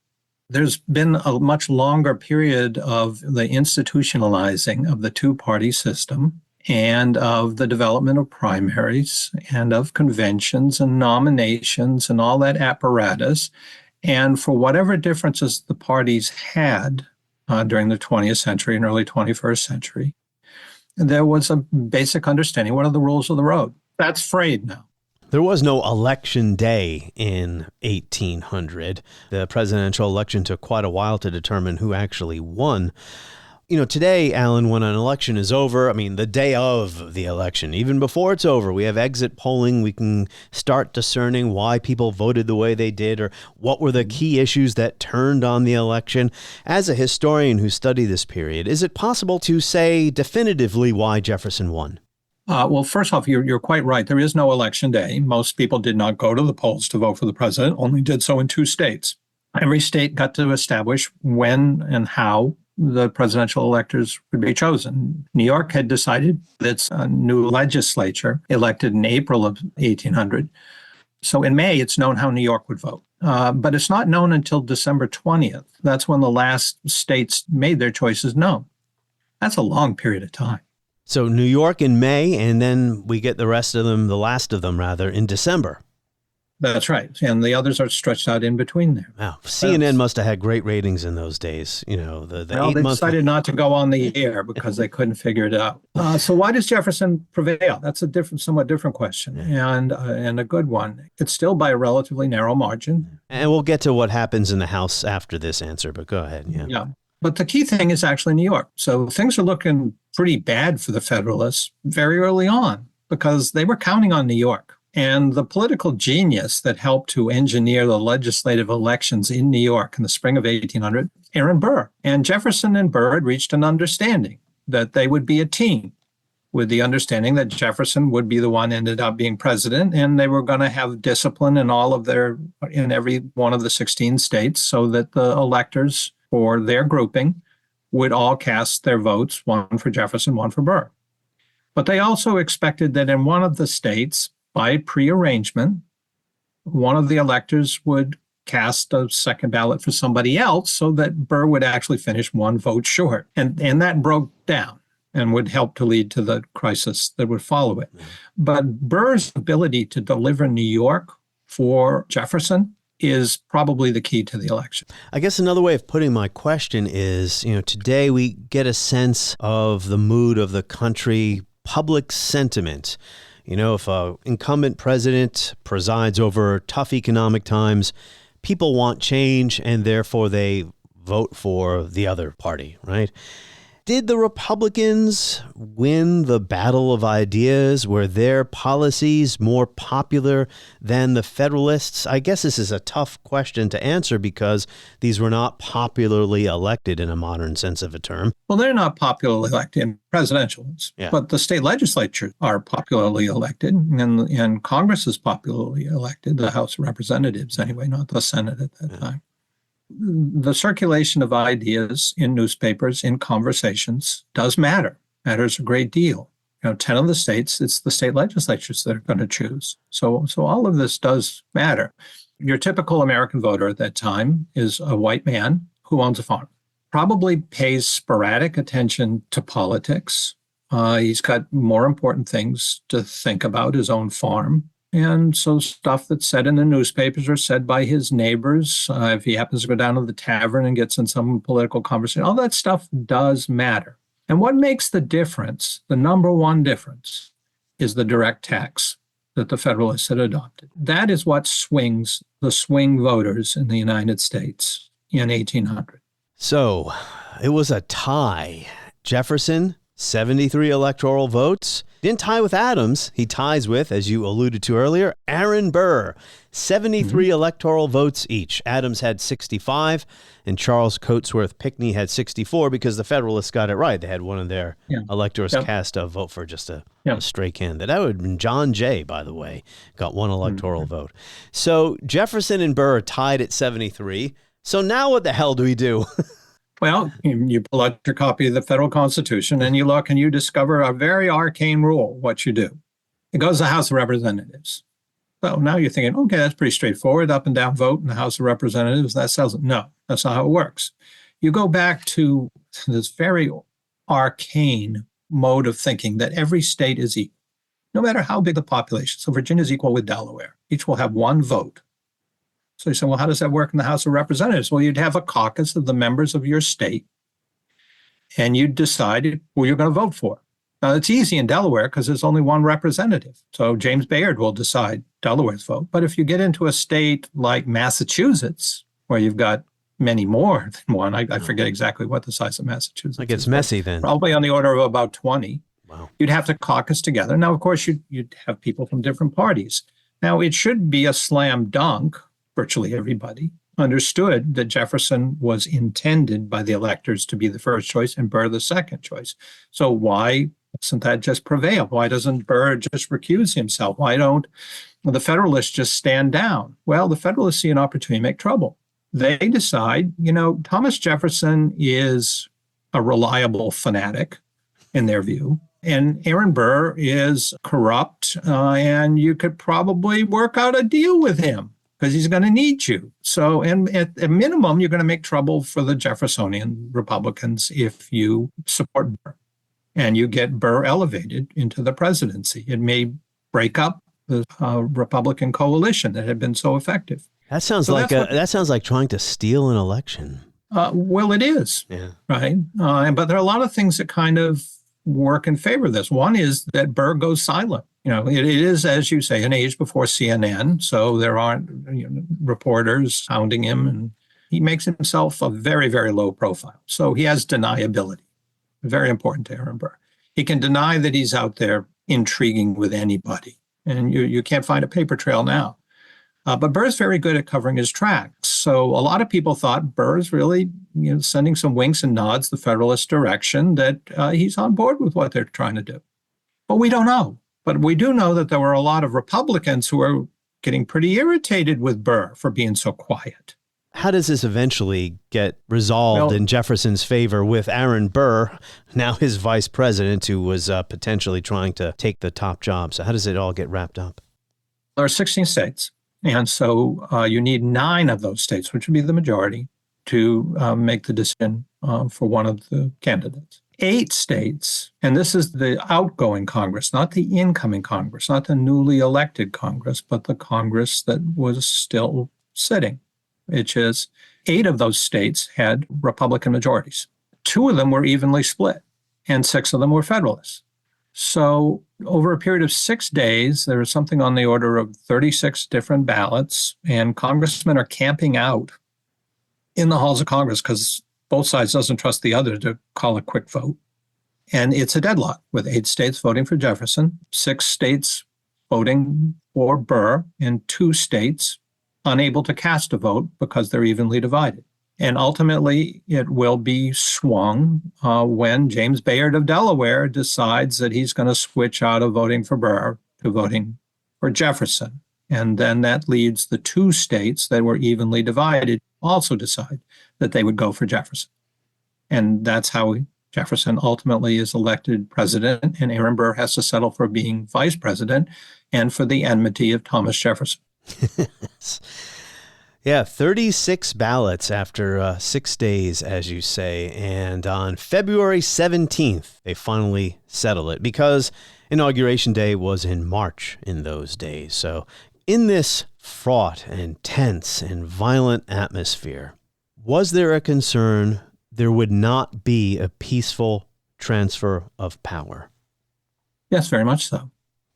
There's been a much longer period of the institutionalizing of the two-party system and of the development of primaries and of conventions and nominations and all that apparatus. And for whatever differences the parties had during the 20th century and early 21st century, there was a basic understanding. What are the rules of the road? That's frayed now. There was no election day in 1800. The presidential election took quite a while to determine who actually won. Today, Alan, when an election is over, the day of the election, even before it's over, we have exit polling. We can start discerning why people voted the way they did or what were the key issues that turned on the election. As a historian who studied this period, is it possible to say definitively why Jefferson won? Well, first off, you're quite right. There is no election day. Most people did not go to the polls to vote for the president, only did so in 2 states. Every state got to establish when and how the presidential electors would be chosen. New York had decided its new legislature, elected in April of 1800. So in May, it's known how New York would vote. But it's not known until December 20th. That's when the last states made their choices known. That's a long period of time. So New York in May, and then we get the last of them, in December. That's right. And the others are stretched out in between there. Wow. CNN must have had great ratings in those days. They decided not to go on the air because they couldn't figure it out. So why does Jefferson prevail? That's a somewhat different question and a good one. It's still by a relatively narrow margin. And we'll get to what happens in the House after this answer, but go ahead. Yeah. But the key thing is actually New York. So things are looking pretty bad for the Federalists very early on because they were counting on New York. And the political genius that helped to engineer the legislative elections in New York in the spring of 1800, Aaron Burr. And Jefferson and Burr had reached an understanding that they would be a team, with the understanding that Jefferson would be the one ended up being president, and they were going to have discipline in every one of the 16 states so that the electors for their grouping would all cast their votes, one for Jefferson, one for Burr. But they also expected that in one of the states, by prearrangement, one of the electors would cast a second ballot for somebody else so that Burr would actually finish one vote short. And that broke down and would help to lead to the crisis that would follow it. But Burr's ability to deliver New York for Jefferson is probably the key to the election. I guess another way of putting my question is, today we get a sense of the mood of the country, public sentiment. If an incumbent president presides over tough economic times, people want change and therefore they vote for the other party, right? Did the Republicans win the battle of ideas? Were their policies more popular than the Federalists? I guess this is a tough question to answer because these were not popularly elected in a modern sense of a term. Well, they're not popularly elected in presidential ones, but the state legislatures are popularly elected, and Congress is popularly elected, the House of Representatives anyway, not the Senate at that time. The circulation of ideas in newspapers, in conversations, does matters a great deal. 10 of the states, it's the state legislatures that are going to choose. So all of this does matter. Your typical American voter at that time is a white man who owns a farm, probably pays sporadic attention to politics. He's got more important things to think about, his own farm. And so stuff that's said in the newspapers or said by his neighbors, if he happens to go down to the tavern and gets in some political conversation, all that stuff does matter. And what makes the difference, the number one difference, is the direct tax that the Federalists had adopted. That is what swings the swing voters in the United States in 1800. So it was a tie. Jefferson, 73 electoral votes. Didn't tie with Adams. He ties with, as you alluded to earlier, Aaron Burr, 73 electoral votes each. Adams had 65, and Charles Cotesworth Pinckney had 64 because the Federalists got it right. They had one of their electors cast a vote for just a stray candidate. That would have been John Jay, by the way, got one electoral vote. So Jefferson and Burr tied at 73. So now what the hell do we do? Well, you pull out your copy of the federal Constitution and you look and you discover a very arcane rule, what you do. It goes to the House of Representatives. So now you're thinking, okay, that's pretty straightforward, up and down vote in the House of Representatives. That settles it. No, that's not how it works. You go back to this very arcane mode of thinking that every state is equal, no matter how big the population. So Virginia is equal with Delaware. Each will have one vote. So you say, well, how does that work in the House of Representatives? Well, you'd have a caucus of the members of your state, and you'd decide who you're going to vote for. Now, it's easy in Delaware because there's only one representative. So James Bayard will decide Delaware's vote. But if you get into a state like Massachusetts, where you've got many more than one, I forget exactly what the size of Massachusetts is. It gets messy then. Probably on the order of about 20. Wow. You'd have to caucus together. Now, of course, you'd have people from different parties. Now, it should be a slam dunk. Virtually everybody understood that Jefferson was intended by the electors to be the first choice and Burr the second choice. So why doesn't that just prevail? Why doesn't Burr just recuse himself? Why don't the Federalists just stand down? Well, the Federalists see an opportunity to make trouble. They decide, Thomas Jefferson is a reliable fanatic in their view, and Aaron Burr is corrupt, and you could probably work out a deal with him, because he's going to need you. So, and at a minimum, you're going to make trouble for the Jeffersonian Republicans if you support Burr and you get Burr elevated into the presidency. It may break up the Republican coalition that had been so effective. That sounds that sounds like trying to steal an election. Well, it is, right? But there are a lot of things that kind of work in favor of this. One is that Burr goes silent. It is, as you say, an age before CNN, so there aren't reporters hounding him, and he makes himself a very, very low profile. So he has deniability, very important to Aaron Burr. He can deny that he's out there intriguing with anybody, and you can't find a paper trail now. But Burr's very good at covering his tracks. So a lot of people thought Burr's really sending some winks and nods the Federalist direction, that he's on board with what they're trying to do. But we don't know. But we do know that there were a lot of Republicans who are getting pretty irritated with Burr for being so quiet. How does this eventually get resolved in Jefferson's favor with Aaron Burr, now his vice president, who was potentially trying to take the top job? So how does it all get wrapped up? There are 16 states. And so you need 9 of those states, which would be the majority, to make the decision for one of the candidates. 8 states, and this is the outgoing Congress, not the incoming Congress, not the newly elected Congress, but the Congress that was still sitting, which is 8 of those states had Republican majorities. 2 of them were evenly split, and 6 of them were Federalists. So over a period of 6 days, there was something on the order of 36 different ballots, and congressmen are camping out in the halls of Congress because both sides doesn't trust the other to call a quick vote. And it's a deadlock with 8 states voting for Jefferson, 6 states voting for Burr, and 2 states unable to cast a vote because they're evenly divided. And ultimately, it will be swung when James Bayard of Delaware decides that he's going to switch out of voting for Burr to voting for Jefferson. And then that leads the 2 states that were evenly divided also decide that they would go for Jefferson. And that's how Jefferson ultimately is elected president, and Aaron Burr has to settle for being vice president and for the enmity of Thomas Jefferson. Yeah, 36 ballots after 6 days, as you say. And on February 17th, they finally settle it because Inauguration Day was in March in those days. So in this fraught and tense and violent atmosphere, was there a concern there would not be a peaceful transfer of power? Yes, very much so. There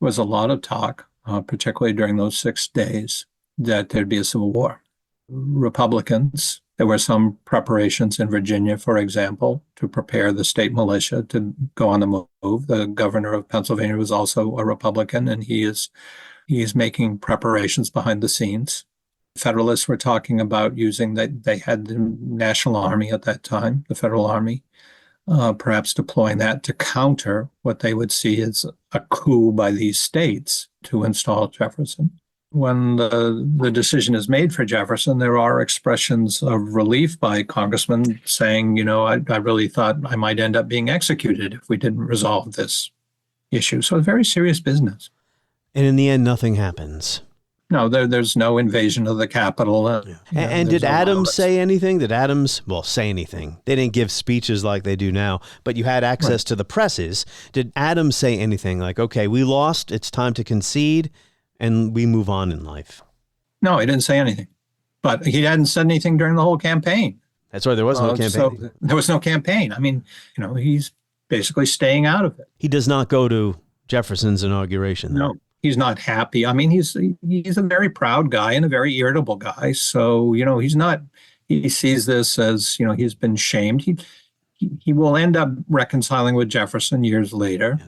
was a lot of talk, particularly during those 6 days, that there'd be a civil war. Republicans, there were some preparations in Virginia, for example, to prepare the state militia to go on the move. The governor of Pennsylvania was also a Republican, and he is making preparations behind the scenes. Federalists were talking about using that they had the National Army at that time, the Federal Army, perhaps deploying that to counter what they would see as a coup by these states to install Jefferson. When the decision is made for Jefferson, there are expressions of relief by congressmen saying, I really thought I might end up being executed if we didn't resolve this issue. So it's very serious business. And in the end, nothing happens. No, there's no invasion of the Capitol. And did Adams say anything? Did Adams, say anything? They didn't give speeches like they do now, but you had access to the presses. Did Adams say anything like, okay, we lost, it's time to concede, and we move on in life? No, he didn't say anything. But he hadn't said anything during the whole campaign. That's why there was no campaign. So there was no campaign. I mean, he's basically staying out of it. He does not go to Jefferson's inauguration, though. No, he's not happy. I mean, he's a very proud guy and a very irritable guy. So, he's not, he sees this as, he's been shamed. He will end up reconciling with Jefferson years later. Yeah.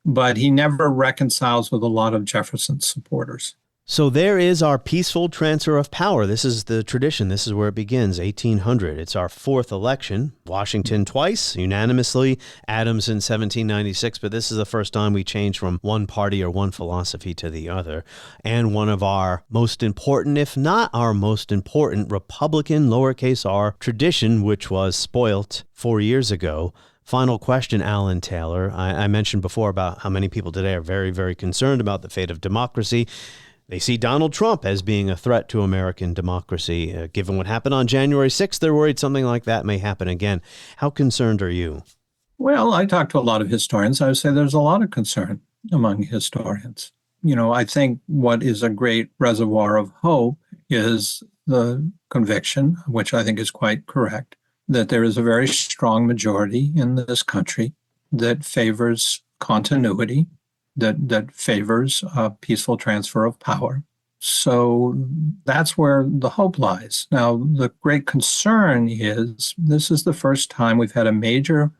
But he never reconciles with a lot of Jefferson's supporters. So there is our peaceful transfer of power. This is the tradition. This is where it begins, 1800. It's our 4th election. Washington twice, unanimously. Adams in 1796. But this is the first time we change from one party or one philosophy to the other. And one of our most important, if not our most important, Republican, lowercase r, tradition, which was spoilt 4 years ago. Final question, Alan Taylor. I mentioned before about how many people today are very, very concerned about the fate of democracy. They see Donald Trump as being a threat to American democracy. Given what happened on January 6th, they're worried something like that may happen again. How concerned are you? Well, I talked to a lot of historians. I would say there's a lot of concern among historians. I think what is a great reservoir of hope is the conviction, which I think is quite correct, that there is a very strong majority in this country that favors continuity, that favors a peaceful transfer of power. So that's where the hope lies. Now, the great concern is this is the first time we've had a major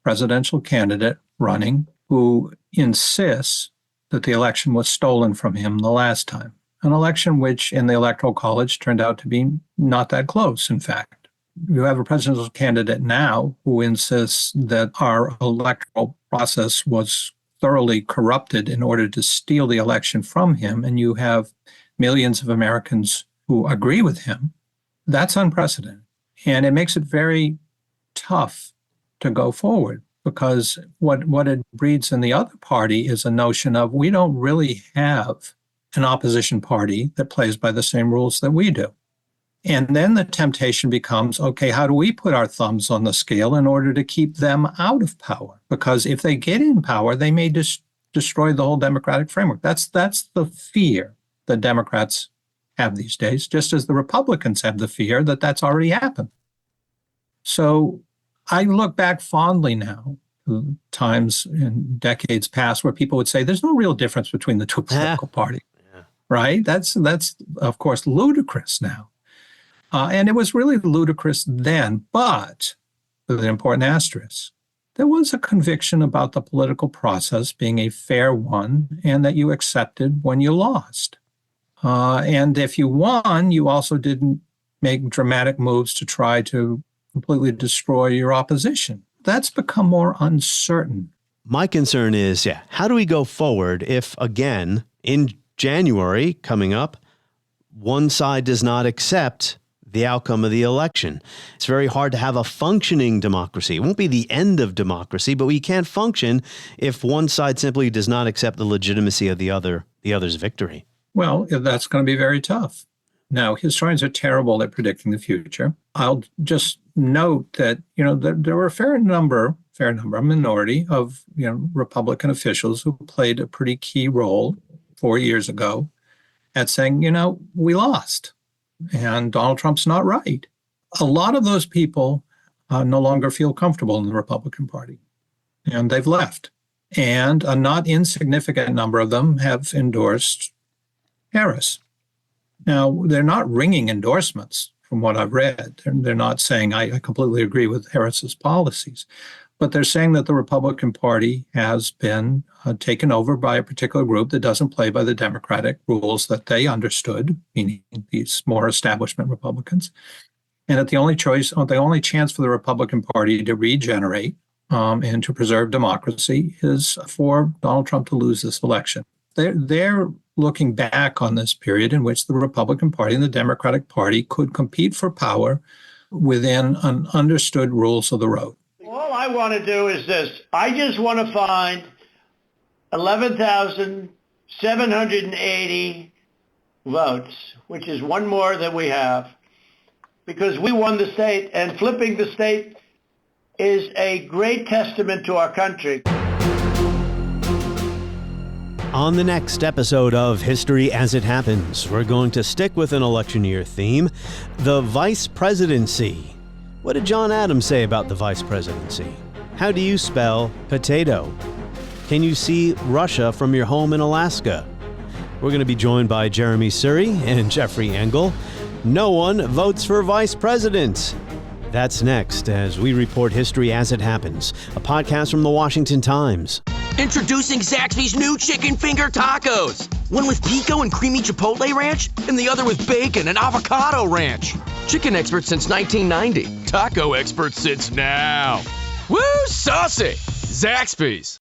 presidential candidate running who insists that the election was stolen from him the last time, an election which in the Electoral College turned out to be not that close, in fact. You have a presidential candidate now who insists that our electoral process was thoroughly corrupted in order to steal the election from him, and you have millions of Americans who agree with him. That's unprecedented. And it makes it very tough to go forward because what it breeds in the other party is a notion of we don't really have an opposition party that plays by the same rules that we do. And then the temptation becomes, okay, how do we put our thumbs on the scale in order to keep them out of power? Because if they get in power, they may destroy the whole democratic framework. That's the fear that Democrats have these days, just as the Republicans have the fear that that's already happened. So I look back fondly now to times in decades past where people would say there's no real difference between the two political parties, right? That's of course ludicrous now. And it was really ludicrous then, but with an important asterisk. There was a conviction about the political process being a fair one and that you accepted when you lost. And if you won, you also didn't make dramatic moves to try to completely destroy your opposition. That's become more uncertain. My concern is, how do we go forward if, again, in January coming up, one side does not accept the outcome of the election? It's very hard to have a functioning democracy. It won't be the end of democracy, but we can't function if one side simply does not accept the legitimacy of the other's victory. Well, that's going to be very tough. Now, historians are terrible at predicting the future. I'll just note that, there were a minority of, Republican officials who played a pretty key role 4 years ago at saying, we lost. And Donald Trump's not right. A lot of those people no longer feel comfortable in the Republican Party, and they've left. And a not insignificant number of them have endorsed Harris. Now, they're not ringing endorsements from what I've read. They're not saying, I completely agree with Harris's policies. But they're saying that the Republican Party has been taken over by a particular group that doesn't play by the Democratic rules that they understood, meaning these more establishment Republicans, and that the only chance for the Republican Party to regenerate and to preserve democracy is for Donald Trump to lose this election. They're looking back on this period in which the Republican Party and the Democratic Party could compete for power within an understood rules of the road. All I want to do is this. I just want to find 11,780 votes, which is one more than we have, because we won the state, and flipping the state is a great testament to our country. On the next episode of History as It Happens, we're going to stick with an election year theme, the vice presidency. What did John Adams say about the vice presidency? How do you spell potato? Can you see Russia from your home in Alaska? We're going to be joined by Jeremy Suri and Jeffrey Engel. No one votes for vice president. That's next as we report History as It Happens, a podcast from the Washington Times. Introducing Zaxby's new chicken finger tacos. One with pico and creamy chipotle ranch, and the other with bacon and avocado ranch. Chicken expert since 1990. Taco expert since now. Woo, saucy! Zaxby's.